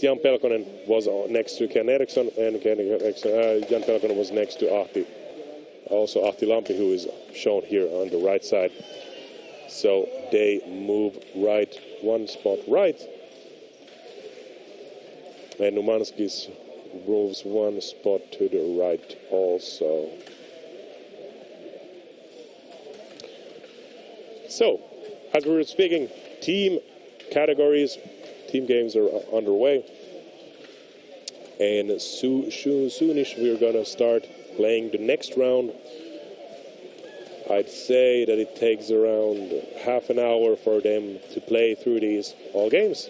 Jan Pelkonen was next to Ken Eriksson, and Jan Pelkonen was next to Ahti. Also Ahti Lampi, who is shown here on the right side. So they move right, one spot right. And Numanskis moves one spot to the right also. So, as we were speaking, team categories, team games are underway. And soonish we're going to start playing the next round. I'd say that it takes around half an hour for them to play through these all games.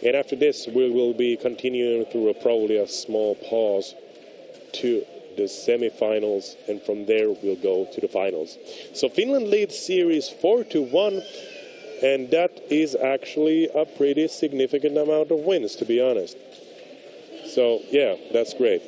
And after this, we will be continuing through probably a small pause to the semifinals, and from there we'll go to the finals. So Finland leads series 4-1, and that is actually a pretty significant amount of wins, to be honest. So yeah, that's great.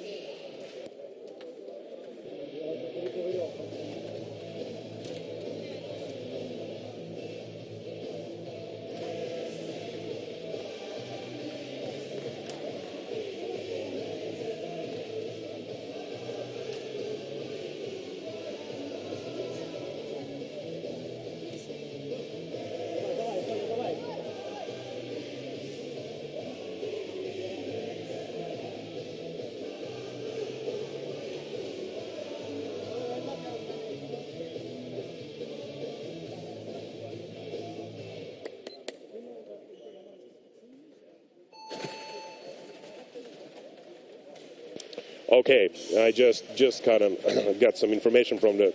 Okay, I just kind of got some information from the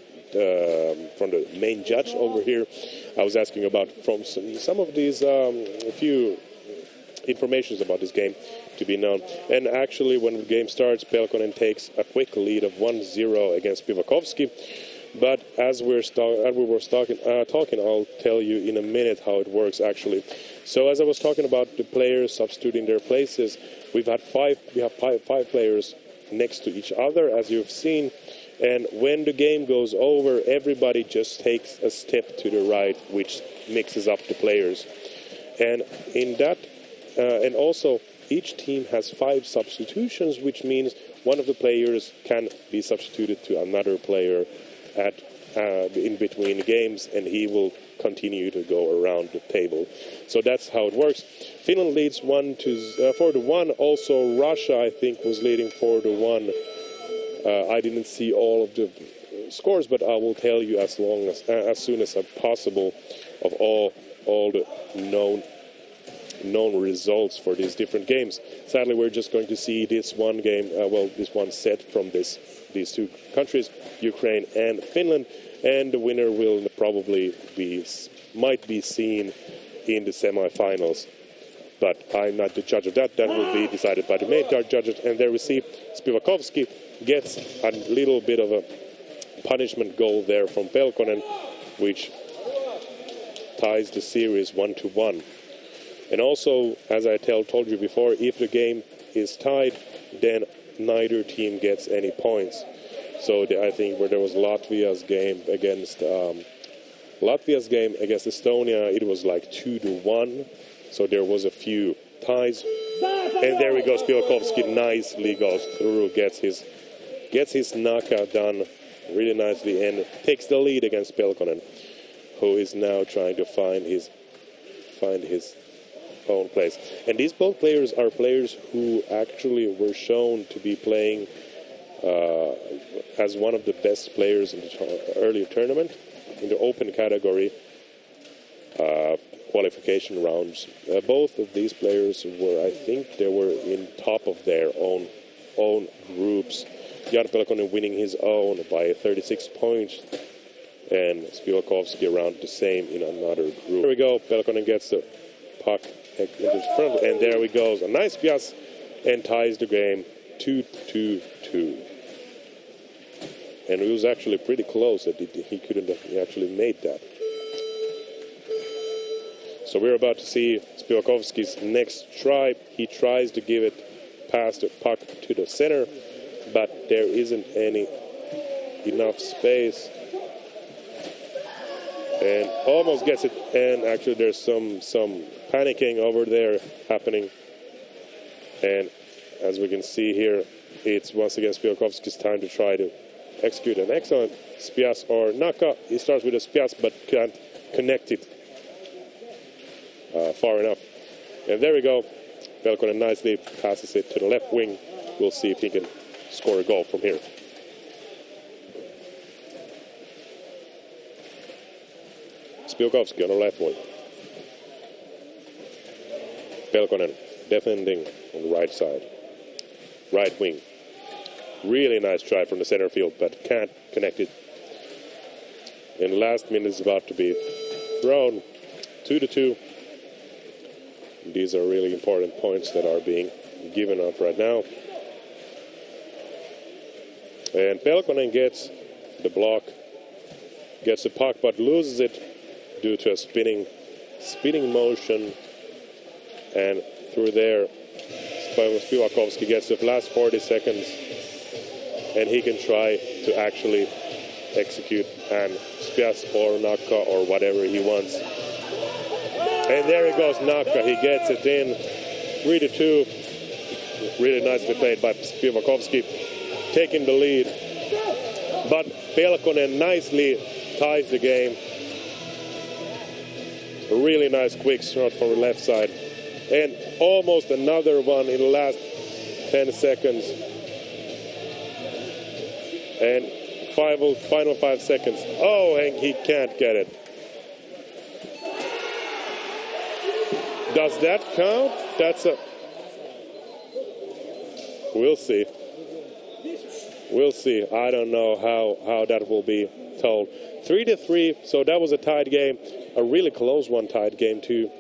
main judge over here. I was asking about from some of these few informations about this game to be known. And actually, when the game starts, Pelkonen takes a quick lead of 1-0 against Spivakovskyy. But as we were talking, I'll tell you in a minute how it works actually. So as I was talking about the players substituting their places, we have five players next to each other, as you've seen, and when the game goes over, everybody just takes a step to the right, which mixes up the players. And in that, and also each team has 5 substitutions, which means one of the players can be substituted to another player at in between games, and he will continue to go around the table. So that's how it works. Finland leads 4-1. Also, Russia, I think, was leading 4-1. I didn't see all of the scores, but I will tell you as soon as possible of all the known results for these different games. Sadly, we're just going to see this one game, this one set from these two countries, Ukraine and Finland, and the winner will probably might be seen in the semifinals. But I'm not the judge of that. That will be decided by the main judges. And there we see Spivakovskyy gets a little bit of a punishment goal there from Pelkonen, which ties the series 1-1. And also, as I told you before, if the game is tied, then neither team gets any points. So I think where there was Latvia's game against Estonia, it was like 2-1. So there was a few ties. And there we go, Spivakovskyy nicely goes through, gets his knockout done really nicely, and takes the lead against Pelkonen, who is now trying to find his own place. And these both players are players who actually were shown to be playing as one of the best players in the earlier tournament in the open category qualification rounds. Both of these players were, I think, they were in top of their own groups. Jan Pelkonen winning his own by 36 points, and Spivakovskyy around the same in another group. There we go. Pelkonen gets the puck into front, and there we go. A nice pass and ties the game 2-2. And it was actually pretty close that he couldn't have actually made that. So we're about to see Spivakovskyy's next try. He tries to give it past the puck to the center, but there isn't enough space. And almost gets it, and actually there's some panicking over there happening. And as we can see here, it's once again Spivakovskyy's time to try to execute an excellent spias or naka. He starts with a spias but can't connect it far enough. And there we go. Pelkonen nicely passes it to the left wing. We'll see if he can score a goal from here. Spivakovskyy on the left wing. Pelkonen defending on the right side. Right wing. Really nice try from the center field, but can't connect it. And the last minute is about to be thrown. 2-2. These are really important points that are being given up right now. And Pelkonen gets the block, gets the puck, but loses it due to a spinning motion. And through there, Spivakovskyy gets the last 40 seconds, and he can try to actually execute an spias or naka or whatever he wants. And there he goes, naka. He gets it in. 3-2. Really nicely played by Spivakovskyy, taking the lead. But Pelkonen nicely ties the game. A really nice quick shot from the left side. And almost another one in the last 10 seconds. And final 5 seconds. Oh, and he can't get it. Does that count? That's a... We'll see. We'll see. I don't know how that will be told. 3-3, so that was a tied game. A really close one tied game too.